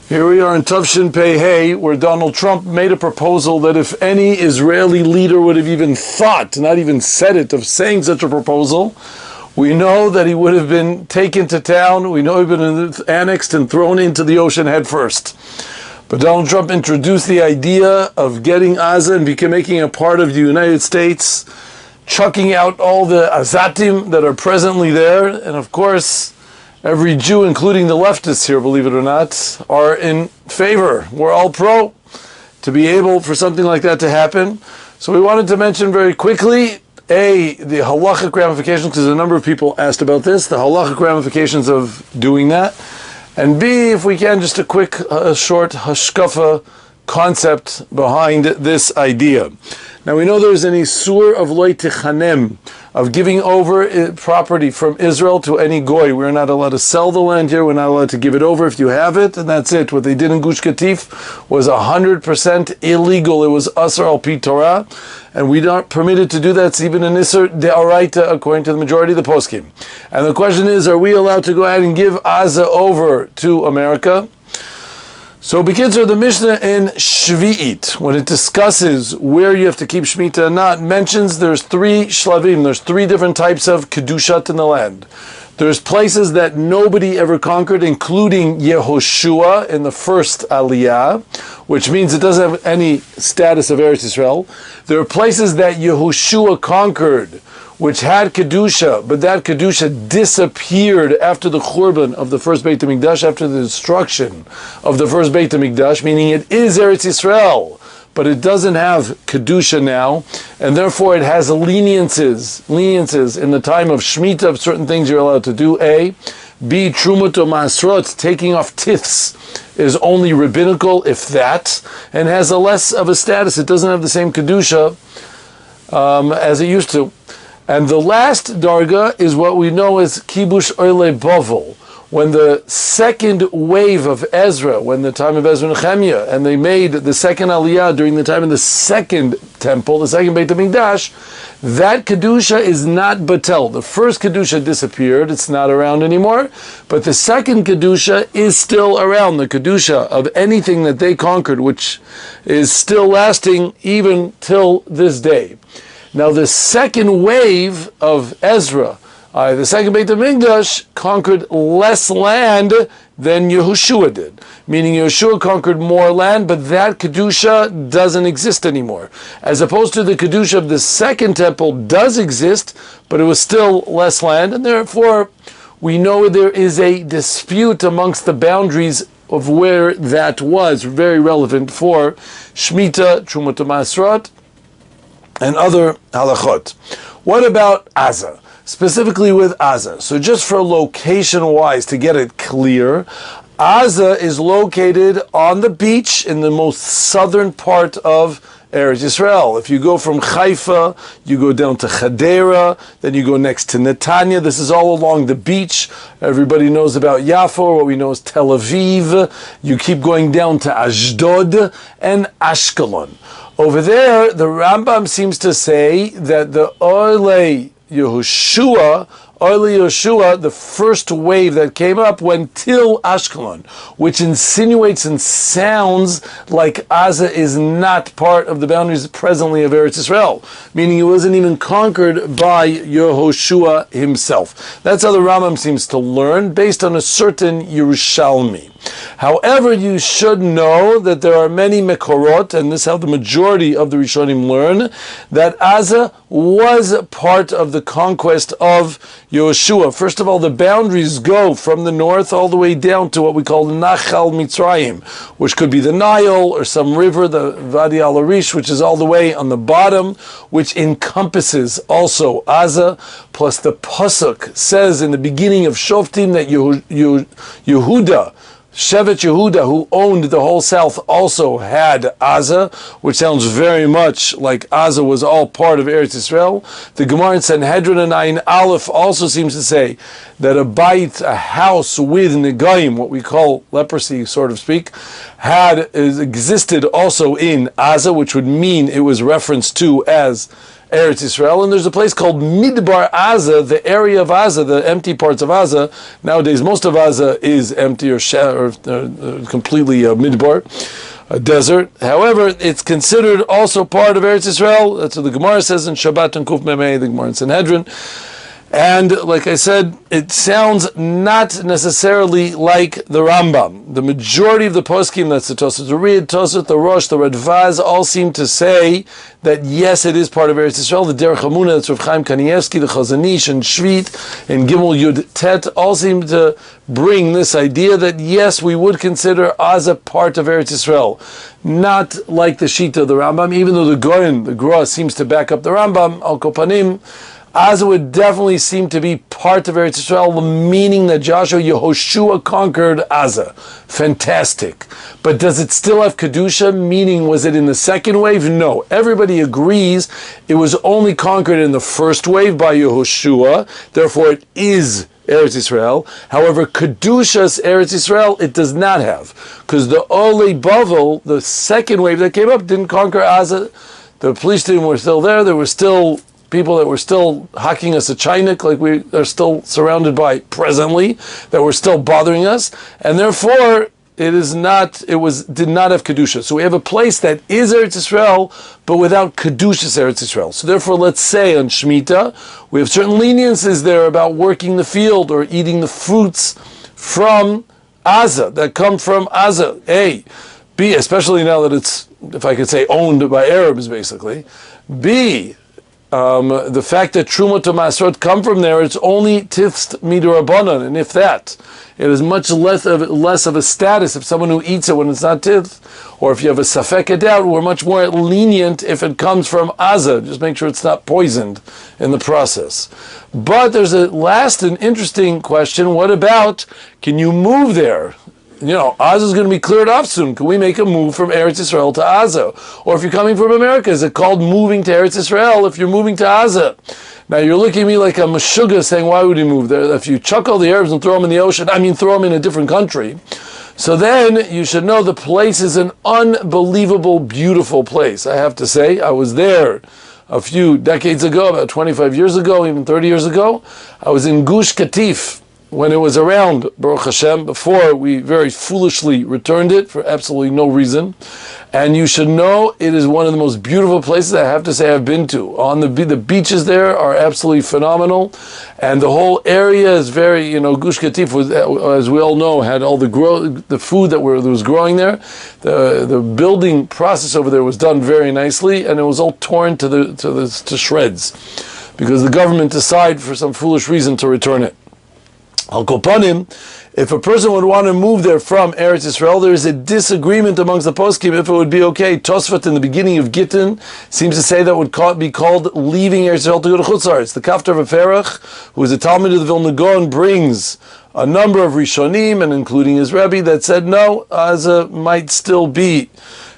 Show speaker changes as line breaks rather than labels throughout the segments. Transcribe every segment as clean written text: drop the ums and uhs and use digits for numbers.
Here we are in Tufshin Pei Hey, where Donald Trump made a proposal that if any Israeli leader would have even thought, not even said it, of saying such a proposal, we know that he would have been taken to town. We know he'd been annexed and thrown into the ocean head first. But Donald Trump introduced the idea of getting Gaza and making a part of the United States, chucking out all the Azatim that are presently there, and of course, every Jew, including the leftists here, believe it or not, are in favor. We're all pro to be able for something like that to happen. So we wanted to mention very quickly, A, the halachic ramifications, because a number of people asked about this, the halachic ramifications of doing that. And B, if we can, just a quick, short hashkafa concept behind this idea. Now we know there's an isur of loy tichanem, of giving over property from Israel to any goy. We're not allowed to sell the land here. We're not allowed to give it over. If you have it, and that's it. What they did in Gush Katif was 100% illegal. It was asar al pi Torah, and we're not permitted to do that. It's even an isur de'oraita, according to the majority of the poskim. And the question is, are we allowed to go ahead and give Gaza over to America? So begins with the Mishnah in Shvi'it, when it discusses where you have to keep Shemitah and not, mentions there's three shlavim, there's three different types of kedushat in the land. There's places that nobody ever conquered, including Yehoshua in the first Aliyah, which means it doesn't have any status of Eretz Yisrael. There are places that Yehoshua conquered, which had Kedusha, but that Kedusha disappeared after the Churban of the first Beit HaMikdash, after the destruction of the first Beit HaMikdash, meaning it is Eretz Yisrael, but it doesn't have Kedusha now, and therefore it has leniences in the time of Shemitah of certain things you're allowed to do, A. B, Trumot or Masrot, taking off tiths, is only rabbinical, if that, and has a less of a status. It doesn't have the same Kedusha as it used to. And the last darga is what we know as Kibush Oile Bovel. When the second wave of Ezra, when the time of Ezra and Nehemiah, and they made the second Aliyah during the time of the second temple, the second Beit HaMikdash, that Kedusha is not Batel. The first Kedusha disappeared, it's not around anymore, but the second Kedusha is still around, the Kedusha of anything that they conquered, which is still lasting even till this day. Now the second wave of Ezra, the second Beit HaMikdash, conquered less land than Yehoshua did. Meaning Yehoshua conquered more land, but that Kedusha doesn't exist anymore. As opposed to the Kedusha of the second temple does exist, but it was still less land, and therefore we know there is a dispute amongst the boundaries of where that was, very relevant for Shemitah, Trumot Masrot, and other halachot. What about Gaza? Specifically with Gaza. So just for location-wise, to get it clear, Gaza is located on the beach in the most southern part of Eretz Yisrael. If you go from Haifa, you go down to Chadera, then you go next to Netanya. This is all along the beach. Everybody knows about Yafo, what we know is Tel Aviv. You keep going down to Ashdod and Ashkelon. Over there, the Rambam seems to say that the Oile Yehoshua, the first wave that came up, went till Ashkelon, which insinuates and sounds like Gaza is not part of the boundaries presently of Eretz Yisrael, meaning it wasn't even conquered by Yehoshua himself. That's how the Rambam seems to learn, based on a certain Yerushalmi. However, you should know that there are many Mekorot, and this is how the majority of the Rishonim learn, that Gaza was part of the conquest of Yehoshua. First of all, the boundaries go from the north all the way down to what we call Nachal Mitzrayim, which could be the Nile or some river, the Vadi al-Arish, which is all the way on the bottom, which encompasses also Gaza. Plus the Pasuk says in the beginning of Shoftim that Yehuda, Shevet Yehuda, who owned the whole south, also had Gaza, which sounds very much like Gaza was all part of Eretz Yisrael. The Gemara in Sanhedrin and Ayin Aleph also seems to say that a house with Negayim, what we call leprosy, sort of speak, existed also in Gaza, which would mean it was referenced to as Eretz Yisrael, and there's a place called Midbar Aza, the area of Aza, the empty parts of Aza. Nowadays, most of Aza is empty or completely Midbar, a desert. However, it's considered also part of Eretz Yisrael. That's what the Gemara says in Shabbat and Kuf Memei, the Gemara in Sanhedrin. And like I said, it sounds not necessarily like the Rambam. The majority of the poskim, that's the Tosfos Tosfos, the Rosh, the Radvaz, all seem to say that yes, it is part of Eretz Yisrael. The Derech Hamuna, that's Rav Chaim Kanievsky, the Chazon Ish, and Shvit, and Gimel Yud Tet, all seem to bring this idea that yes, we would consider Aza part of Eretz Yisrael. Not like the Shita of the Rambam, even though the Goyen, the Gra, seems to back up the Rambam, Al Kopanim, Aza would definitely seem to be part of Eretz Yisrael, meaning that Yehoshua conquered Aza. Fantastic. But does it still have Kedusha? Meaning, was it in the second wave? No. Everybody agrees it was only conquered in the first wave by Yehoshua, therefore it is Eretz Yisrael. However, Kedusha's Eretz Yisrael, it does not have. Because the Olei Bavel, the second wave that came up, didn't conquer Aza. The Palestinians were still there. There were still people that were still hacking us a chinik, like we are still surrounded by presently, that were still bothering us, and therefore did not have Kedusha. So we have a place that is Eretz Yisrael, but without Kedusha's Eretz Yisrael. So therefore, let's say on Shemitah, we have certain leniences there about working the field or eating the fruits from Aza, that come from Aza. A. B, especially now that it's, if I could say, owned by Arabs, basically. B, the fact that Trumot to Masrot come from there, it's only Tifst Midurabanan, and if that, it is much less of a status if someone who eats it when it's not Tifst, or if you have a Safek doubt, we're much more lenient if it comes from Aza. Just make sure it's not poisoned in the process. But there's a last and interesting question. What about, can you move there? You know, Aza is going to be cleared off soon. Can we make a move from Eretz Yisrael to Aza? Or if you're coming from America, is it called moving to Eretz Yisrael if you're moving to Aza? Now you're looking at me like I'm a sugar saying, why would he move there? If you chuck all the Arabs and throw them in the ocean, throw them in a different country. So then you should know the place is an unbelievable, beautiful place. I have to say, I was there a few decades ago, about 25 years ago, even 30 years ago. I was in Gush Katif, when it was around, Baruch Hashem, before we very foolishly returned it for absolutely no reason. And you should know it is one of the most beautiful places I have to say I've been to. On the beaches there are absolutely phenomenal, and the whole area is very, Gush Katif was, as we all know, had all the food that was growing there. The building process over there was done very nicely, and it was all torn to shreds because the government decided for some foolish reason to return it. Al Kopanim, if a person would want to move there from Eretz Yisrael, there is a disagreement amongst the poskim if it would be okay. Tosfot in the beginning of Gittin seems to say that would be called leaving Eretz Yisrael to go to Chutz La'aretz. The Kaftar of Aferach, who is a Talmud of the Vilna Gaon, brings a number of Rishonim, and including his Rebbe, that said no, Aza might still be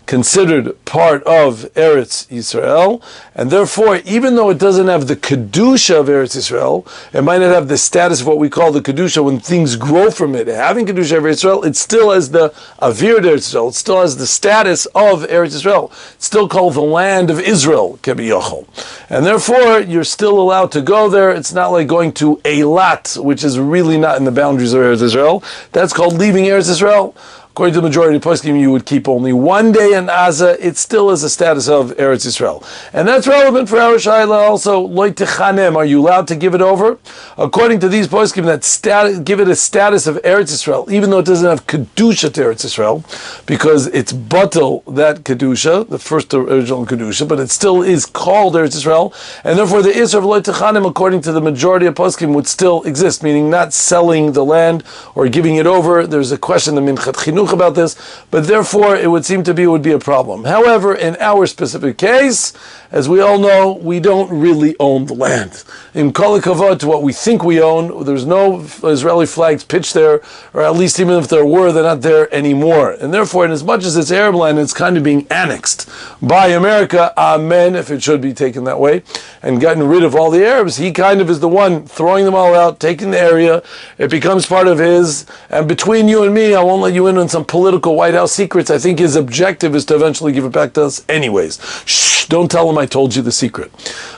considered part of Eretz Yisrael, and therefore, even though it doesn't have the Kedusha of Eretz Yisrael, it might not have the status of what we call the Kedusha when things grow from it. Having Kedusha of Eretz Yisrael, it still has the Avir of Eretz Yisrael, it still has the status of Eretz Yisrael. It's still called the land of Israel, Kebi Yochel. And therefore, you're still allowed to go there. It's not like going to Eilat, which is really not in the boundaries of Eretz Yisrael. That's called leaving Eretz Yisrael. According to the majority of poskim, you would keep only one day in Aza. It still is a status of Eretz Yisrael. And that's relevant for our Shaila also. Lo techanem, are you allowed to give it over? According to these poskim, that give it a status of Eretz Yisrael, even though it doesn't have Kedusha to Eretz Yisrael, because it's batel, that Kedusha, the first original Kedusha, but it still is called Eretz Yisrael, and therefore the Isra of Lo techanem, according to the majority of poskim, would still exist, meaning not selling the land or giving it over. There's a question, the Minchat Chinuch, about this, but therefore it would seem to be would be a problem. However, in our specific case, as we all know, we don't really own the land. In Kol HaKavod, to what we think we own, there's no Israeli flags pitched there, or at least even if there were, they're not there anymore. And therefore, in as much as it's Arab land, it's kind of being annexed by America, amen, if it should be taken that way, and gotten rid of all the Arabs. He kind of is the one throwing them all out, taking the area, it becomes part of his, and between you and me, I won't let you in on some some political White House secrets. I think his objective is to eventually give it back to us anyways. Shh, don't tell him I told you the secret.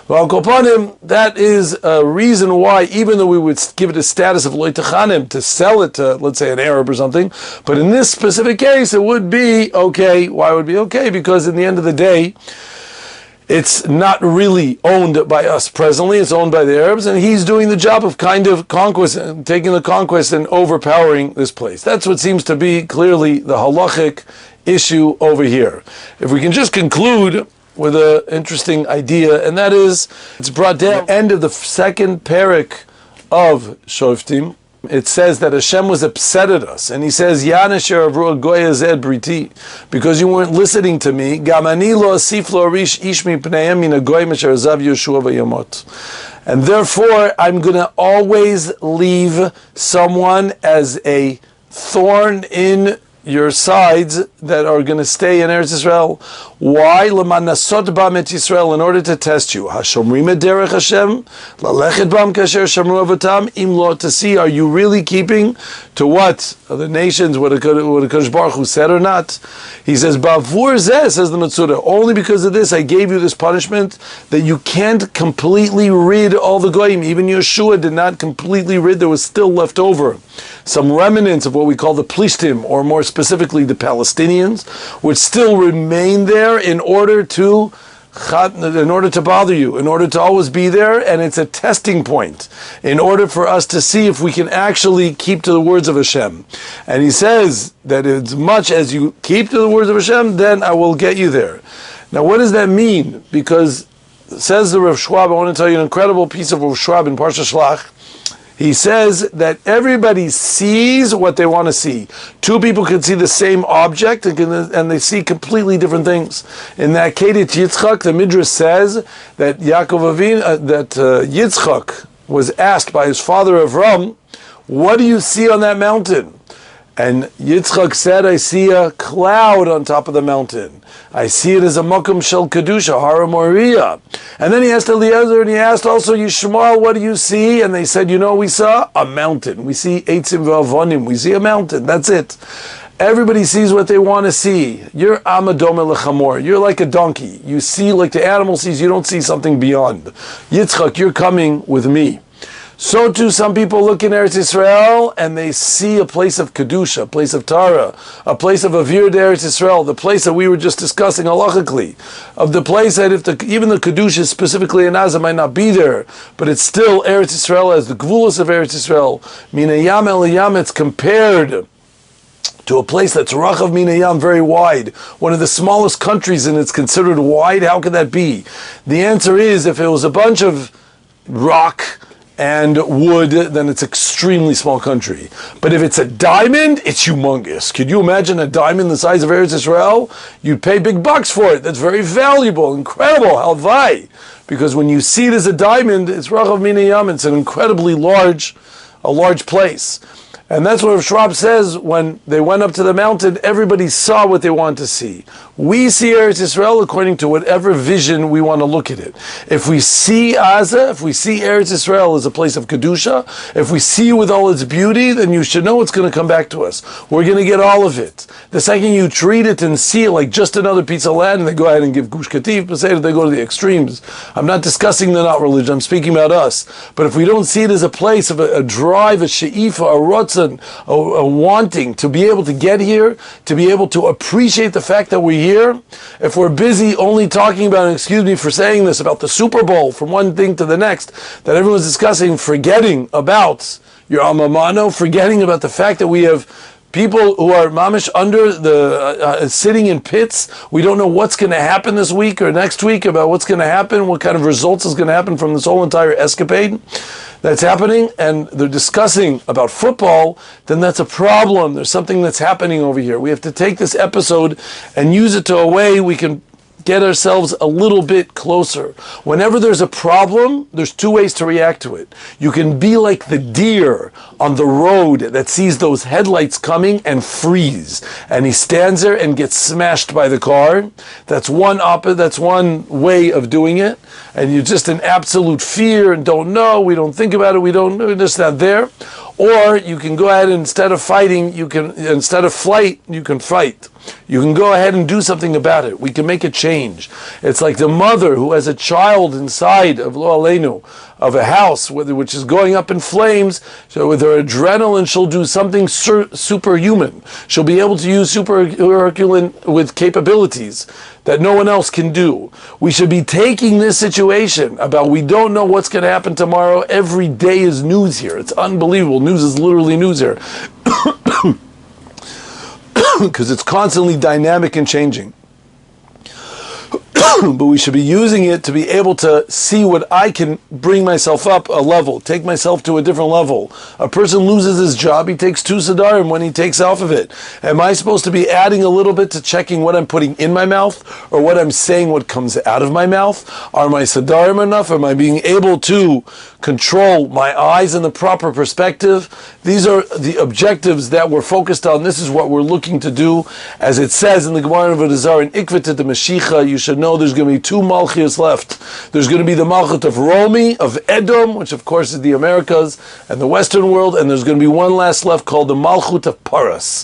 Well, Kopanim, that is a reason why, even though we would give it a status of loy techanim, to sell it to, let's say, an Arab or something, but in this specific case, it would be okay. Why would it be okay? Because in the end of the day, it's not really owned by us presently. It's owned by the Arabs, and he's doing the job of kind of conquest, taking the conquest and overpowering this place. That's what seems to be clearly the halachic issue over here. If we can just conclude with an interesting idea, and that is, it's brought down at the end of the second parak of Shoftim. It says that Hashem was upset at us, and he says, "Yanesher avru goya zed briti," because you weren't listening to me. Gamani lo asif lo arish ish mipneihem min hagoy asher azav Yeshua v'yamot. And therefore, I'm going to always leave someone as a thorn in your sides that are going to stay in Eretz Yisrael. Why? L'manasot bam et Yisrael, in order to test you. Hashomrim derech Hashem, lalechet bam kasher shamru avatam, im lo, to see, are you really keeping to what the nations, what Hakadosh Baruch Hu said or not? He says, Bavur zeh, says the Metzora, only because of this I gave you this punishment, that you can't completely rid all the goyim. Even Yeshua did not completely rid, there was still left over some remnants of what we call the Plishtim, or more specifically the Palestinians, which still remain there in order to bother you, in order to always be there, and it's a testing point in order for us to see if we can actually keep to the words of Hashem. And he says that as much as you keep to the words of Hashem, then I will get you there. Now what does that mean? Because says the Rav Schwab, I want to tell you an incredible piece of Rav Schwab in Parsha Shlach. He says that everybody sees what they want to see. Two people can see the same object and they see completely different things. In that Kedet Yitzchak, the Midrash says that Yitzchak was asked by his father Avram, "What do you see on that mountain?" And Yitzchak said, "I see a cloud on top of the mountain. I see it as a makom shel kedusha, Hara Moriah." And then he asked Eliezer, and he asked also Yishmael, "What do you see?" And they said, we saw a mountain. We see Eitzim v'Avonim. We see a mountain. That's it. Everybody sees what they want to see. You're amadome lechamor. You're like a donkey. You see like the animal sees. You don't see something beyond. Yitzchak, you're coming with me. So too, some people look in Eretz Yisrael and they see a place of Kedusha, a place of Tara, a place of Avir de Eretz Yisrael, the place that we were just discussing halachically, of the place that even the Kedusha specifically in Gaza might not be there, but it's still Eretz Yisrael as the Gvulos of Eretz Yisrael. Mina Yam El Yam, it's compared to a place that's Rachav Mina Yam, very wide. One of the smallest countries, and it's considered wide. How could that be? The answer is, if it was a bunch of rock and wood, then it's extremely small country. But if it's a diamond, it's humongous. Could you imagine a diamond the size of Eretz Yisrael? You'd pay big bucks for it. That's very valuable, incredible, halvai. Because when you see it as a diamond, it's Rachav Mina Yam, it's an incredibly large place. And that's what Rav Schwab says, when they went up to the mountain, everybody saw what they wanted to see. We see Eretz Yisrael according to whatever vision we want to look at it. If we see Gaza, if we see Eretz Yisrael as a place of Kedusha, if we see with all its beauty, then you should know it's going to come back to us. We're going to get all of it. The second you treat it and see it like just another piece of land, and they go ahead and give Gush Katif, but say that they go to the extremes. I'm not discussing the not religion, I'm speaking about us. But if we don't see it as a place of a drive, a she'ifa, a rotzah, a wanting to be able to get here, to be able to appreciate the fact that we're here, if we're busy only talking about, and excuse me for saying this, about the Super Bowl from one thing to the next, that everyone's discussing, forgetting about your alma mater, forgetting about the fact that we have people who are mamish under the sitting in pits. We don't know what's going to happen this week or next week, about what's going to happen, what kind of results is going to happen from this whole entire escapade that's happening, and they're discussing about football, then that's a problem. There's something that's happening over here. We have to take this episode and use it to a way we can get ourselves a little bit closer. Whenever there's a problem, there's two ways to react to it. You can be like the deer on the road that sees those headlights coming and freeze, and he stands there and gets smashed by the car. That's one way of doing it, and you're just in absolute fear and don't know, we don't think about it, we don't know, it's not there. Or you can go ahead and instead of flight, you can fight. You can go ahead and do something about it. We can make a change. It's like the mother who has a child inside of Lo Aleinu, of a house which is going up in flames. So with her adrenaline, she'll do something superhuman. She'll be able to use Herculean with capabilities that no one else can do. We should be taking this situation about we don't know what's going to happen tomorrow. Every day is news here. It's unbelievable. News is literally news here. Because it's constantly dynamic and changing. But we should be using it to be able to see what I can bring myself up a level, take myself to a different level. A person loses his job, he takes 2 Sadarim when he takes off of it. Am I supposed to be adding a little bit to checking what I'm putting in my mouth, or what I'm saying, what comes out of my mouth? Are my Sadarim enough? Am I being able to control my eyes in the proper perspective? These are the objectives that we're focused on. This is what we're looking to do. As it says in the Gemara of Avodah in Ikvet the Mashiach, you should know there's going to be 2 Malchias left. There's going to be the Malchut of Romi, of Edom, which of course is the Americas and the Western world, and there's going to be one last left called the Malchut of Paras.